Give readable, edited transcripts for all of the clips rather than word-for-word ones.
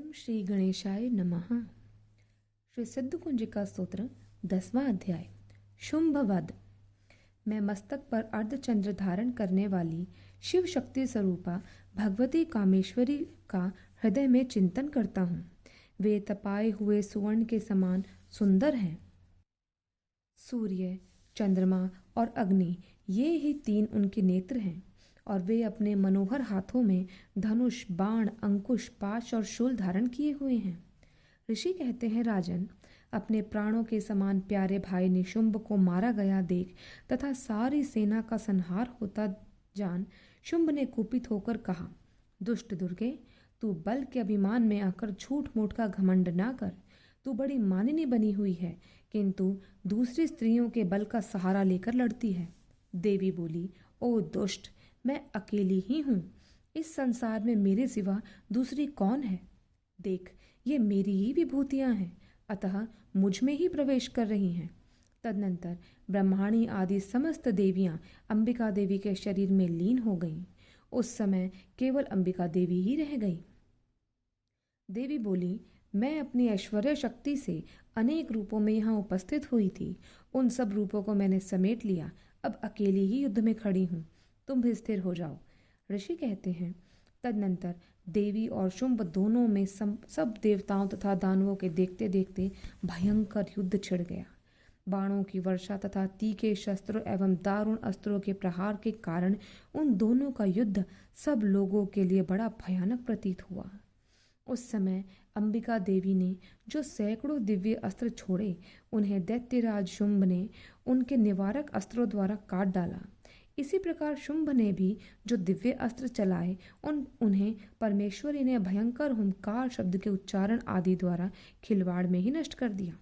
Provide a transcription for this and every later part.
ओम श्री गणेशाय नमः। श्री सिद्धकुंजिका स्तोत्र 10वां अध्याय। शुंभ वध। मैं मस्तक पर अर्धचंद्र धारण करने वाली शिव शक्ति स्वरूपा भगवती कामेश्वरी का हृदय में चिंतन करता हूँ। वे तपाए हुए सुवर्ण के समान सुंदर हैं। सूर्य, चंद्रमा और अग्नि, ये ही तीन उनके नेत्र हैं और वे अपने मनोहर हाथों में धनुष, बाण, अंकुश, पाश और शूल धारण किए हुए हैं। ऋषि कहते हैं, राजन, अपने प्राणों के समान प्यारे भाई निशुंभ को मारा गया देख तथा सारी सेना का संहार होता जान शुंभ ने कुपित होकर कहा, दुष्ट दुर्गे, तू बल के अभिमान में आकर झूठ मूठ का घमंड ना कर। तू बड़ी मानिनी बनी हुई है, किंतु दूसरी स्त्रियों के बल का सहारा लेकर लड़ती है। देवी बोली, ओ दुष्ट, मैं अकेली ही हूँ। इस संसार में मेरे सिवा दूसरी कौन है? देख, ये मेरी ही विभूतियाँ हैं, अतः मुझ में ही प्रवेश कर रही हैं। तदनंतर ब्रह्माणी आदि समस्त देवियाँ अंबिका देवी के शरीर में लीन हो गईं। उस समय केवल अंबिका देवी ही रह गई। देवी बोली, मैं अपनी ऐश्वर्य शक्ति से अनेक रूपों में यहाँ उपस्थित हुई थी। उन सब रूपों को मैंने समेट लिया। अब अकेली ही युद्ध में खड़ी हूँ। तुम भी स्थिर हो जाओ। ऋषि कहते हैं, तदनंतर देवी और शुंभ दोनों में सब देवताओं तथा दानवों के देखते देखते भयंकर युद्ध छिड़ गया। बाणों की वर्षा तथा तीखे शस्त्रों एवं दारुण अस्त्रों के प्रहार के कारण उन दोनों का युद्ध सब लोगों के लिए बड़ा भयानक प्रतीत हुआ। उस समय अंबिका देवी ने जो सैकड़ों दिव्य अस्त्र छोड़े, उन्हें दैत्यराज शुंभ ने उनके निवारक अस्त्रों द्वारा काट डाला। इसी प्रकार शुंभ ने भी जो दिव्य अस्त्र चलाए, उन्हें परमेश्वरी ने भयंकर हुंकार शब्द के उच्चारण आदि द्वारा खिलवाड़ में ही नष्ट कर दिया।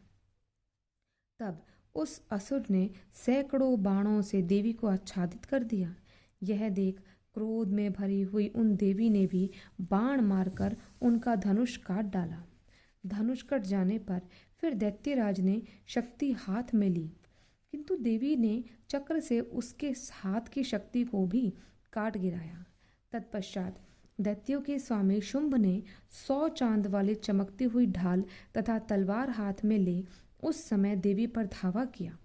तब उस असुर ने सैकड़ों बाणों से देवी को आच्छादित कर दिया। यह देख क्रोध में भरी हुई उन देवी ने भी बाण मारकर उनका धनुष काट डाला। धनुष कट जाने पर फिर दैत्यराज ने शक्ति हाथ में ली, किंतु देवी ने चक्र से उसके हाथ की शक्ति को भी काट गिराया। तत्पश्चात दैत्यों के स्वामी शुंभ ने 100 चांद वाली चमकती हुई ढाल तथा तलवार हाथ में ले उस समय देवी पर धावा किया।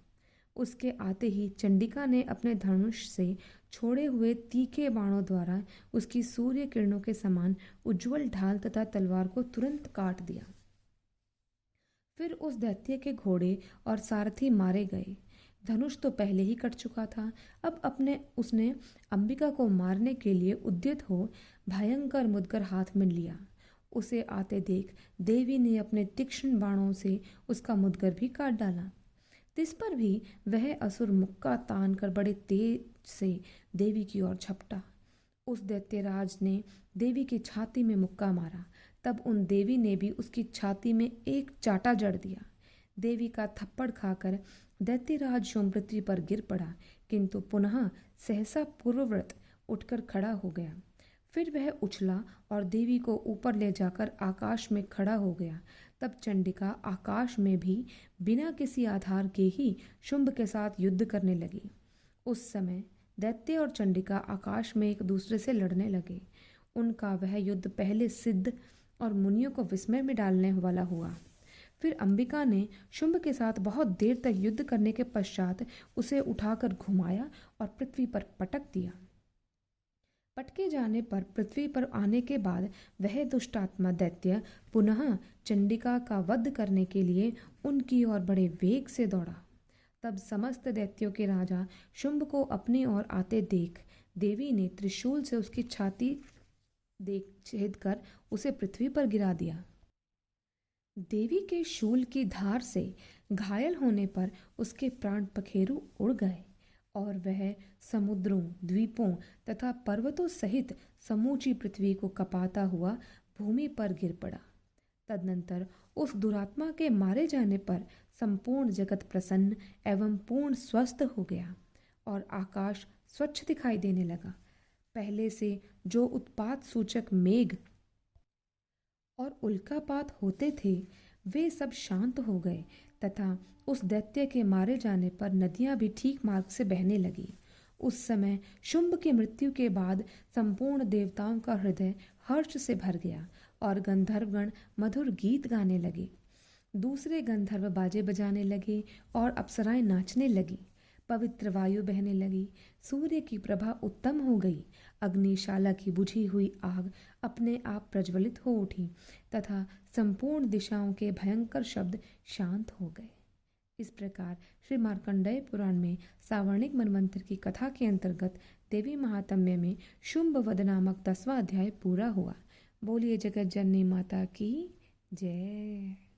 उसके आते ही चंडिका ने अपने धनुष से छोड़े हुए तीखे बाणों द्वारा उसकी सूर्य किरणों के समान उज्जवल ढाल तथा तलवार को तुरंत काट दिया। फिर उस दैत्य के घोड़े और सारथी मारे गए। धनुष तो पहले ही कट चुका था। अब उसने अंबिका को मारने के लिए उद्यत हो भयंकर मुदगर हाथ में लिया। उसे आते देख देवी ने अपने तीक्ष्ण बाणों से उसका मुदगर भी काट डाला। तिस पर भी वह असुर मुक्का तान कर बड़े तेज से देवी की ओर झपटा। उस दैत्यराज ने देवी की छाती में मुक्का मारा। तब उन देवी ने भी उसकी छाती में एक चाटा जड़ दिया। देवी का थप्पड़ खाकर दैत्यराज शुंभ पृथ्वी पर गिर पड़ा, किंतु पुनः सहसा पूर्ववत उठकर खड़ा हो गया। फिर वह उछला और देवी को ऊपर ले जाकर आकाश में खड़ा हो गया। तब चंडिका आकाश में भी बिना किसी आधार के ही शुंभ के साथ युद्ध करने लगी। उस समय दैत्य और चंडिका आकाश में एक दूसरे से लड़ने लगे। उनका वह युद्ध पहले सिद्ध और मुनियों को विस्मय में डालने वाला हुआ। फिर अंबिका ने शुंभ के साथ बहुत देर तक युद्ध करने के पश्चात उसे उठाकर घुमाया और पृथ्वी पर पटक दिया। पटके जाने पर पृथ्वी पर आने के बाद वह दुष्टात्मा दैत्य पुनः चंडिका का वध करने के लिए उनकी ओर बड़े वेग से दौड़ा। तब समस्त दैत्यों के राजा शुंभ को अपनी ओर आते देख देवी ने त्रिशूल से उसकी छाती छेद कर उसे पृथ्वी पर गिरा दिया। देवी के शूल की धार से घायल होने पर उसके प्राण पखेरु उड़ गए और वह समुद्रों, द्वीपों तथा पर्वतों सहित समूची पृथ्वी को कपाता हुआ भूमि पर गिर पड़ा। तदनंतर उस दुरात्मा के मारे जाने पर संपूर्ण जगत प्रसन्न एवं पूर्ण स्वस्थ हो गया और आकाश स्वच्छ दिखाई देने लगा। पहले से जो उत्पात सूचक मेघ और उल्कापात होते थे, वे सब शांत हो गए तथा उस दैत्य के मारे जाने पर नदियां भी ठीक मार्ग से बहने लगी। उस समय शुंभ की मृत्यु के बाद संपूर्ण देवताओं का हृदय हर्ष से भर गया और गंधर्वगण मधुर गीत गाने लगे। दूसरे गंधर्व बाजे बजाने लगे और अप्सराएं नाचने लगी। पवित्र वायु बहने लगी। सूर्य की प्रभा उत्तम हो गई। अग्निशाला की बुझी हुई आग अपने आप प्रज्वलित हो उठी तथा संपूर्ण दिशाओं के भयंकर शब्द शांत हो गए। इस प्रकार श्री मार्कंडेय पुराण में सावर्णिक मनवंतर की कथा के अंतर्गत देवी महात्म्य में शुंभवध नामक 10वां अध्याय पूरा हुआ। बोलिए जगत जननी माता की जय।